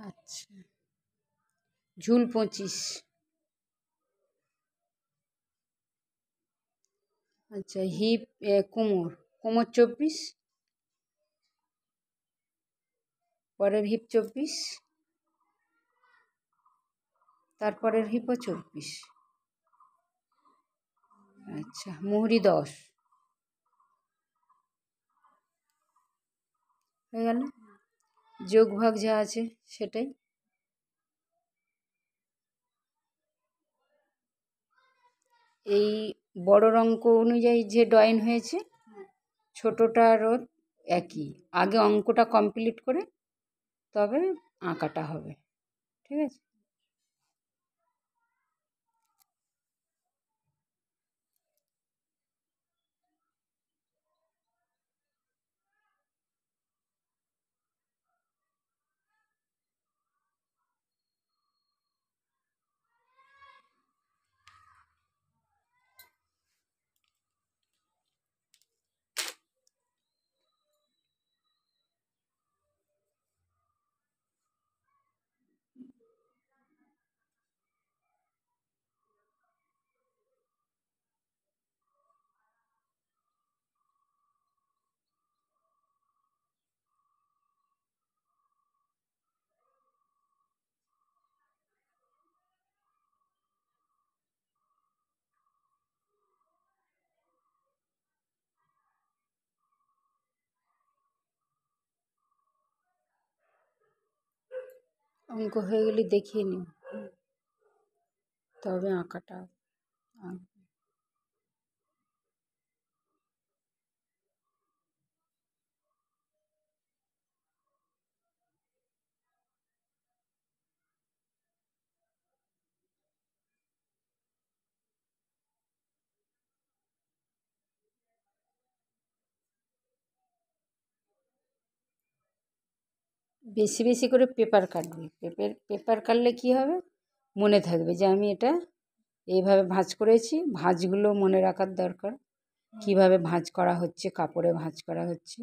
আচ্ছা, ঝুল 25। আচ্ছা, হিপ কোমর, কোমর 24, পরের হিপ 24, তারপরের হিপও 24। আচ্ছা, মুহুরি 10 হয়ে গেল। যোগ ভাগ যা আছে সেটাই। এই বড়র অঙ্ক অনুযায়ী যে ড্রয়িং হয়েছে, ছোটোটারও একই। আগে অঙ্কটা কমপ্লিট করে তবে আঁকাটা হবে, ঠিক আছে? অঙ্ক হয়ে গেলে দেখিয়ে নিন, তবে আঁকাটা আঁকব। বেশি বেশি করে পেপার কাটবে। পেপার কাটলে কী হবে, মনে থাকবে যে আমি এটা এইভাবে ভাঁজ করেছি। ভাঁজগুলো মনে রাখার দরকার, কিভাবে ভাঁজ করা হচ্ছে, কাপড়ে ভাঁজ করা হচ্ছে।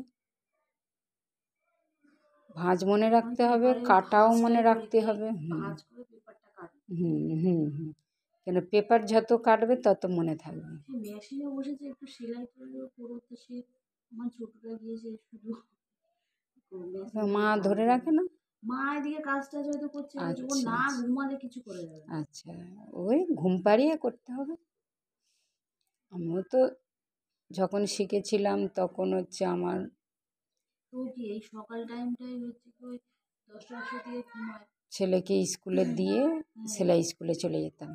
ভাঁজ মনে রাখতে হবে, কাটাও মনে রাখতে হবে। হুম হুম হুম কেন, পেপার যত কাটবে তত মনে থাকবে। মেশিনে বসেছে একটু সেলাই করতে, সে আমার ছোটটা গিয়েছে শুধু মা ধরে রাখে না, মা এদিকে কাজটা হয়তো করছে, ও না ঘুমালে কিছু করে যাবে। আচ্ছা, ওই ঘুম পাড়িয়ে করতে হবে। আমিও তো যখন শিখেছিলাম তখন হচ্ছে আমার তো কি এই সকাল টাইমটাই হচ্ছে কি ওই 10টা থেকে ঘুমায়। ছেলেকে স্কুলে দিয়ে সেলাই স্কুলে চলে যেতাম।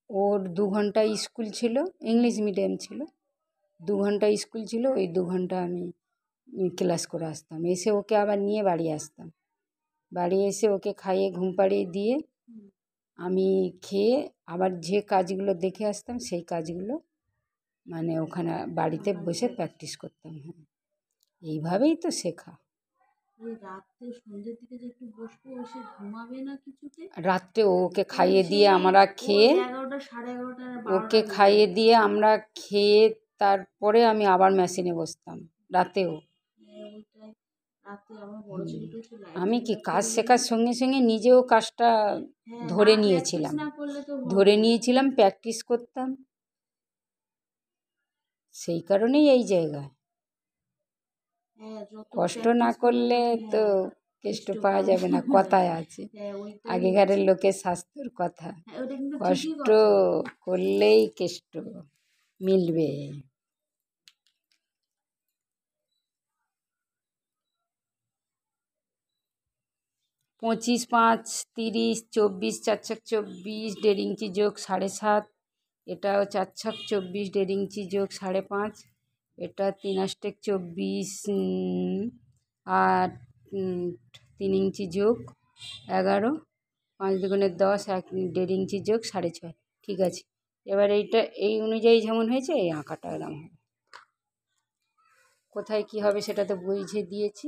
ওর 2 ঘন্টা স্কুল ছিল, ইংলিশ মিডিয়াম ছিল। 2 ঘন্টা স্কুল ছিল, ওই 2 ঘন্টা আমি ক্লাস করে আসতাম। এসে ওকে আবার নিয়ে বাড়ি আসতাম। বাড়ি এসে ওকে খাইয়ে ঘুম পাড়িয়ে দিয়ে আমি খেয়ে আবার যে কাজগুলো দেখে আসতাম সেই কাজগুলো মানে ওখানে বাড়িতে বসে প্র্যাকটিস করতাম। হ্যাঁ, এইভাবেই তো শেখা। রাত্রে সন্ধ্যের দিকে যে একটু বসবো, এসে ঘুমাবে না কিছুতে। রাত্রে ওকে খাইয়ে দিয়ে আমরা খেয়ে, 11টা 11:30 ওকে খাইয়ে দিয়ে আমরা খেয়ে তারপরে আমি আবার মেশিনে বসতাম রাতেও। আমি কি কাজ শেখার সঙ্গে সঙ্গে নিজেও কাজটা ধরে নিয়েছিলাম, প্র্যাকটিস করতাম। সেই কারণেই এই জায়গায় কষ্ট না করলে তো কেষ্ট পাওয়া যাবে না, কথায় আছে। আগেকারের লোকের শাস্ত্রের কথা, কষ্ট করলেই কেষ্ট মিলবে। 25, 5, 30, 24, 4 ছক 24, 1.5 ইঞ্চি যোগ 7.5, এটাও 4 ছক 24, 1.5 ইঞ্চি যোগ 5.5, এটা 3 অষ্টেক 24, আর 3 ইঞ্চি যোগ 11, 5 দুগুণে 10, 1.5 ইঞ্চি যোগ 6.5। ঠিক আছে, এবার এইটা এই অনুযায়ী যেমন হয়েছে এই আঁকাটা এরকম হবে। কোথায় কী হবে সেটা তো বুঝিয়ে দিয়েছি,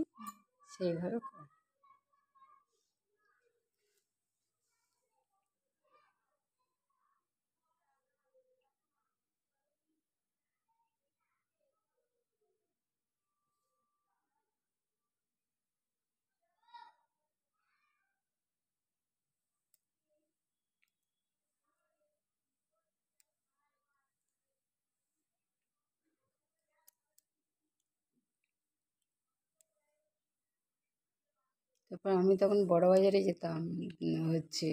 সেইভাবে। তারপর আমি তখন বড়বাজারে যেতাম হচ্ছে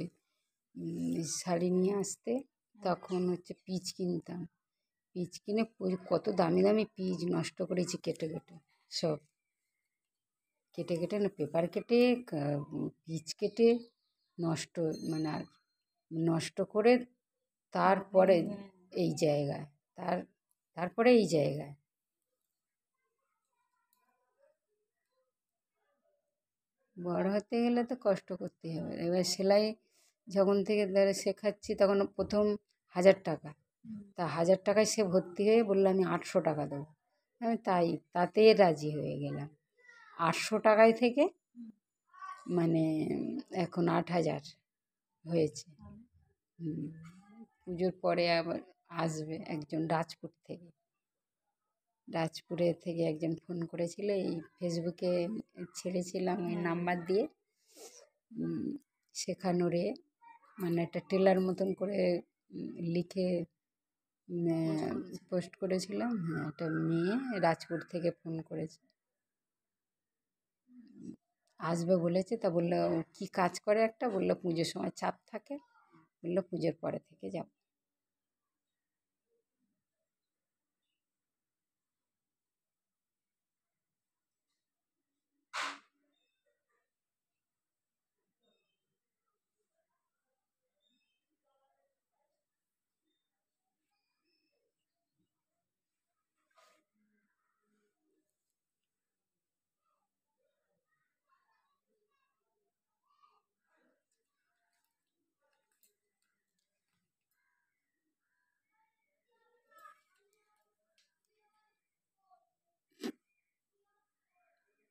শাড়ি নিয়ে আসতে, তখন হচ্ছে পিচ কিনতাম। পিচ কিনে কত দামি দামি পিচ নষ্ট করেছি কেটে কেটে, সব কেটে কেটে না পেপার কেটে পিচ কেটে নষ্ট, মানে আর নষ্ট করে তারপরে এই জায়গায় তারপরে এই জায়গায় বড় হতে গেলে তো কষ্ট করতেই হবে। এবার সেলাই যখন থেকে ধরে শেখাচ্ছি তখন প্রথম 1000 টাকা, তা 1000 টাকায় সে ভর্তি হয়ে বললো আমি 800 টাকা দেবো। আমি তাতে রাজি হয়ে গেলাম। 800 টাকায় থেকে মানে এখন 8000 হয়েছে। পুজোর পরে আবার আসবে একজন রাজপুরে থেকে একজন ফোন করেছিল, এই ফেসবুকে ছেড়েছিলাম ওই নাম্বার দিয়ে শেখানোরে, মানে একটা টেলার মতন করে লিখে পোস্ট করেছিলাম। হ্যাঁ, একটা মেয়ে রাজপুর থেকে ফোন করেছে, আসবে বলেছে। তা বললো কি কাজ করে, একটা বললো পুজোর সময় চাপ থাকে, বললো পুজোর পরে থেকে যাব।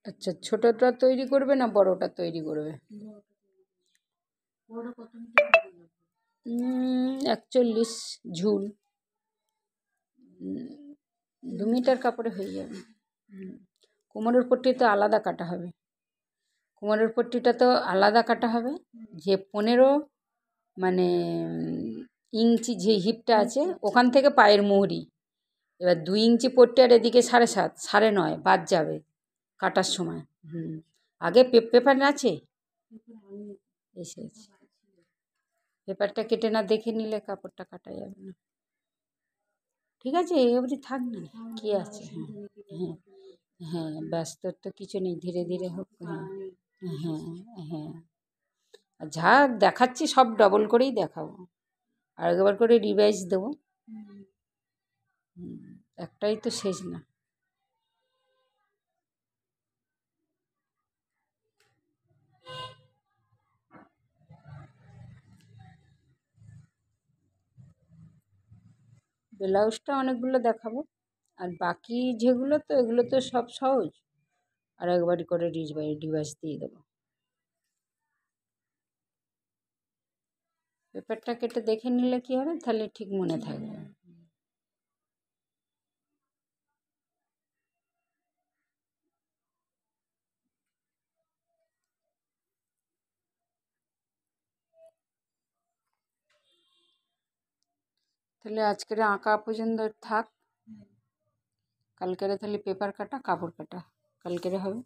আচ্ছা, ছোটটা তৈরি করবে না বড়টা তৈরি করবে? বড় কত মিটার করে লাগবে? 41 ঝুল, 2 মিটার কাপড়ে হয়ে যাবে। কোমরের পট্টি তো আলাদা কাটা হবে, কোমরের পট্টিটা তো আলাদা কাটা হবে। যে 15 মানে ইঞ্চি যে হিপটা আছে ওখান থেকে পায়ের মুহুরি, এবার 2 ইঞ্চি পট্টি আর এদিকে 7.5 9.5 বাদ যাবে কাটার সময়। আগে পেপার আছে, এসেছে, পেপারটা কেটে না দেখে নিলে কাপড়টা কাটা যাবে না। ঠিক আছে, এই অবধি থাক না, কী আছে। হ্যাঁ হ্যাঁ, ব্যস্তর তো কিছু নেই, ধীরে ধীরে হোক। হ্যাঁ হ্যাঁ হ্যাঁ, যা দেখাচ্ছি সব ডবল করেই দেখাবো, আর একবার করে রিভাইজ দেবো। একটাই তো শেষ না। ব্লাউজটা অনেকগুলো দেখাবো, আর বাকি যেগুলো তো এগুলো তো সব সহজ, আর একবারই করে রিভাইজ দিয়ে দেবো। পেপারটা কেটে দেখে নিলে কী হবে, তাহলে ঠিক মনে থাকবে। তাহলে আজকের আঁকা পর্যন্ত থাক, কালকেরে তাহলে পেপার কাটা কাপড় কাটা কালকেরে হবে।